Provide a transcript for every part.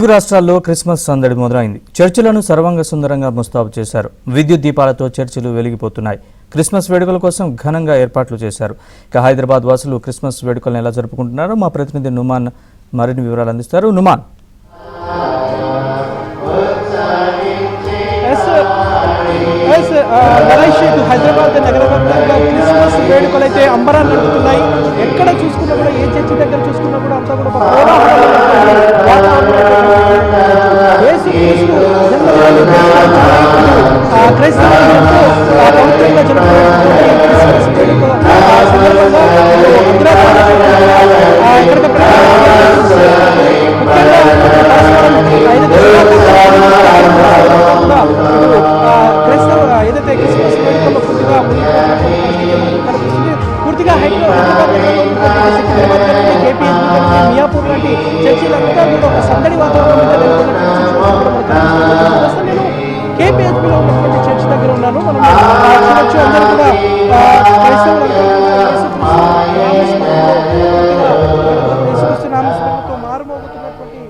తెలుగు రాష్ట్రాల్లో క్రిస్మస్ సందడి మొదలైంది. చర్చిలను సర్వంగ సుందరంగా ముస్తాబు చేశారు. విద్యుత్ దీపాలతో చర్చిలు వెలిగిపోతున్నాయి. క్రిస్మస్ వేడుకల కోసం ఘనంగా ఏర్పాట్లు చేశారు. ఇక హైదరాబాద్ వాసులు క్రిస్మస్ వేడుకలను ఎలా జరుపుకుంటున్నారో మా ప్రతినిధి నుమాన్ మరిన్ని వివరాలు అందిస్తారు. నుమాన్, హైదరాబాద్ నగర వ్యాప్తంగా క్రిస్మస్ వేడుకలు అయితే అంబరాన్ని నడుపుతున్నాయి. ఎక్కడ చూసుకున్నా కూడా, ఏ చర్చి దగ్గర చూసుకున్నా కూడా అంతా కూడా ఏదైతే క్రిస్మస్ వేడుకల్లో పూర్తిగా హైదరాబాద్ మియాపూర్ లాంటి చర్చిలంతా కూడా ఒక సందడి వాతావరణం నేను కేపీహెచ్బీలో ఉన్నటువంటి చర్చ్ దగ్గర ఉన్నాను. మనం చూడొచ్చు, అందరూ కూడా నామస్మరణతో మారుమోగుతున్నటువంటి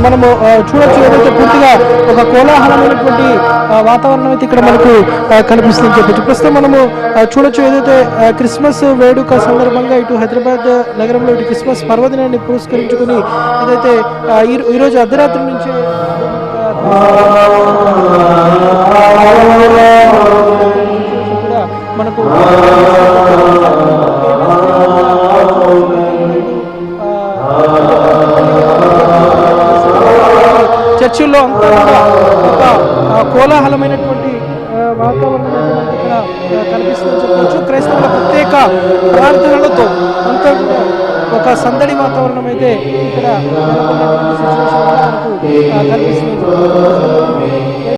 మనము చూడొచ్చు. ఏదైతే పూర్తిగా ఒక కోలాహలమైనటువంటి వాతావరణం అయితే ఇక్కడ మనకు కనిపిస్తుంది చెప్పచ్చు. ప్రస్తుతం మనము చూడొచ్చు, ఏదైతే క్రిస్మస్ వేడుక సందర్భంగా ఇటు హైదరాబాద్ నగరంలో ఇటు క్రిస్మస్ పర్వదినాన్ని పురస్కరించుకుని ఏదైతే ఈరోజు అర్ధరాత్రి నుంచి కూడా మనకు చర్చిల్లో అంతా కూడా ఒక కోలాహలమైనటువంటి వాతావరణం ఇక్కడ కనిపిస్తుందని చెప్పవచ్చు. క్రైస్తవుల ప్రత్యేక ప్రార్థనలతో అంతా కూడా ఒక సందడి వాతావరణం అయితే ఇక్కడ కనిపిస్తుంది.